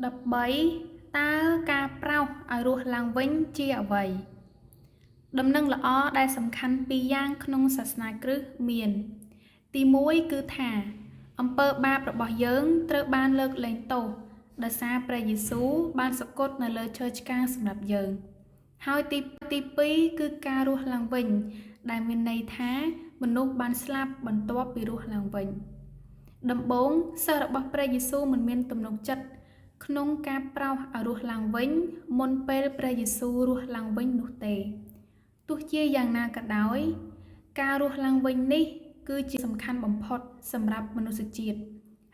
đập bấy ta ca prao ở ruột làng vinh chia vậy đầm nâng lõ đai sầm khăn pi giang khung sạt nai cứ miền tì muối cứ thả âm pơ ba bỏ dớn trơ ban lợt lên tổ đa xa pre Giêsu ban sọc cốt nở lơ chơi ca sầm đập dớn hai tì pi cứ ca ruột làng vinh đại miền này thá mình núp ban slap ban toa pi ruột làng vinh đầm bốn sơ đập pre Giêsu mình miền tầm nông chất khung ca prao ở ruột làng vinh môn pe pre Giêsu ruột làng vinh nụ tề tuốt chiaอย่างนากัดดอยการรุหลังวินนี่คือจิตสำคัญบ่มพดสำหรับมนุษย์จิต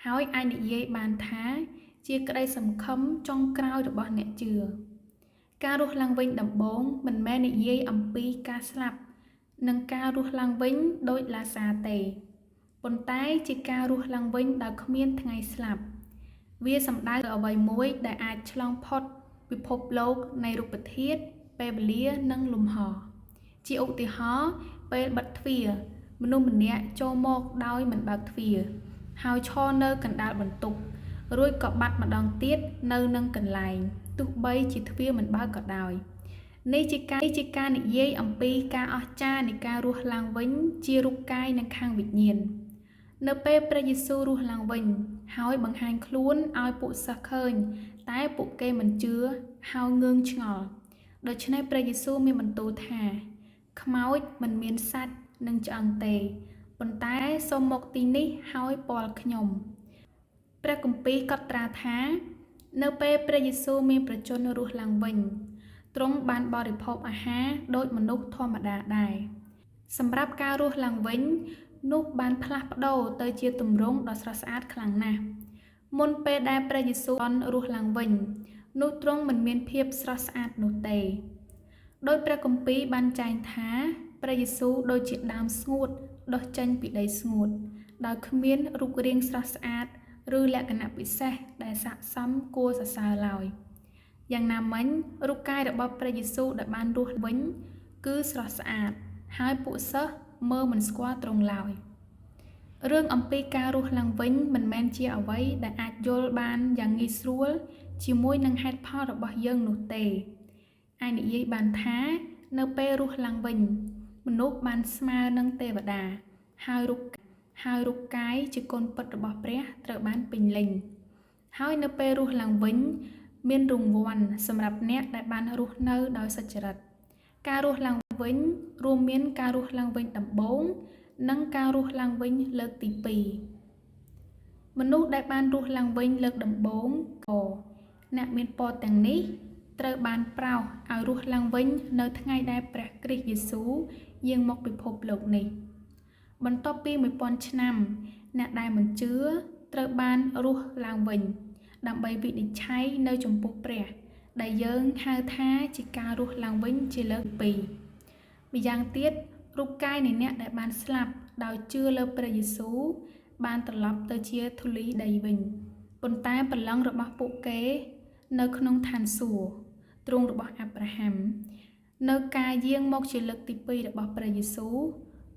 หายไอเนยบานท้าเจียก็ได้สำคัญจ้องกล้าวរបស់អ្នកเจือការรุหลังวินដំបងមិនមែននិយាយអំពីការស្លាប់និងការរុះឡើងវិញដោយឡាសាទេប៉ុន្តែជាការរុះឡើងវិញដោយគ្មានថ្ងៃស្លាប់វាសំដៅអ្វីមួយដែលអាចឆ្លងផុតពិភពលោកនៃរូបធាតុពេលវេលានិងលំហជាឧទាហរណ៍ពេលបិទទ្វារមនុស្សម្នាក់ចូលមកដោយមិនបើកទ្វារហើយឈរនៅកណ្ដាលបន្ទប់រួចក៏បាត់ម្ដងទៀតនៅនឹងកន្លែងទោះបីជាទ្វារមិនបើកក៏ដោយនេះជាការនិយាយអំពីការអស្ចារ្យនៃការរស់ឡើងវិញជារូបកាយនិងខាងវិញ្ញាណនៅពេលព្រះយេស៊ូវរស់ឡើងវិញហើយបង្ហាញខ្លួនឲ្យពួកសិស្សឃើញតែពួកគេមិនជឿហើយងឿងឆ្ងល់ដូច្នេះព្រះយេស៊ូវមានបន្ទូលថាខ្មោចមិនមានសាច់និងឆ្អឹងទេប៉ុន្តែសូមមកទីនេះហើយពាល់ខ្ញុំព្រះគម្ពីរកត់ត្រាថានៅពេលព្រះយេស៊ូវមានប្រជញ្ញរស់ឡើងវិញទ្រង់បានបរិភោគអាហារដូចមនុស្សធម្មតាដែរសម្រាប់ការរស់ឡើងវិញនោះបានផ្លាស់ប្ដូរទៅជាទម្រង់ដ៏ស្រស់ស្អាតខ្លាំងណាស់មុនពេលដែលព្រះយេស៊ូវបានរស់ឡើងវិញនោះទ្រង់មិនមានភាពស្រស់ស្អាតនោះទេដោយព្រះគម្ពីរបានចែងថាព្រះយេស៊ូវដូចជាដើមស្ងួតដុះចេញពីដីស្ងួតដោយគ្មានរូបរាងស្រស់ស្អាតឬលក្ខណៈពិសេសដែលស័ក្តិសមគួរសរសើរឡើយយ៉ាងណាមិញរូបកាយរបស់ព្រះយេស៊ូវដែលបានរស់វិញគឺស្រស់ស្អាតហើយពួកសិស្សមើលមិនស្គាល់ទ្រង់ឡើយរឿងអំពីការរស់ឡើងវិញមិនមែនជាអ្វីដែលអាចយល់បានយ៉ាងងាយស្រួលជាមួយនឹងហេតុផលរបស់យើងនោះទេឯនិយាយបានថានៅពេលរស់ឡើងវិញមនុស្សបានស្មើនឹងទេវតាហើយរូបកាយជាគុណពិតរបស់ព្រះត្រូវបានពេញលេញហើយនៅពេលរស់ឡើងវិញមានរង្វាន់សម្រាប់អ្នកដែលបានរស់នៅដោយសុចរិតការរស់ឡើងវិញរួមមានការរស់ឡើងវិញដំបូងនិងការរស់ឡើងវិញលើកទី2មនុស្សដែលបានរស់ឡើងវិញលើកដំបូងក៏អ្នកមានពរទាំងនេះត្រូវបានប្រោសឲ្យរស់ឡើងវិញនៅថ្ងៃដែលព្រះគ្រីស្ទយេស៊ូវយាងមកពិភពលោកនេះបន្ទាប់ពី1000ឆ្នាំអ្នកដែលមិនជឿត្រូវបានរស់ឡើងវិញដើម្បីវិនិច្ឆ័យនៅចំពោះព្រះដែលយើងហៅថាជាការរស់ឡើងវិញជាលើកទី2ម្យ៉ាងទៀតរូបកាយនៃអ្នកដែលបានស្លាប់ដោយជឿលើព្រះយេស៊ូវបានត្រឡប់ទៅជាធូលីដីវិញប៉ុន្តែព្រលឹងរបស់ពួកគេនៅក្នុងឋានសួគ៌ទ្រង់របស់អាប់រ៉ាហាំនៅការយាងមកជាលើកទី2របស់ព្រះយេស៊ូវ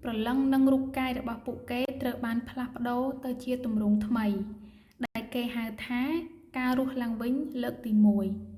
ព្រលឹងនិងរូបកាយរបស់ពួកគេត្រូវបានផ្លាស់ប្ដូរទៅជាទម្រង់ថ្មីដែលគេហៅថាការរស់ឡើងវិញលើកទី1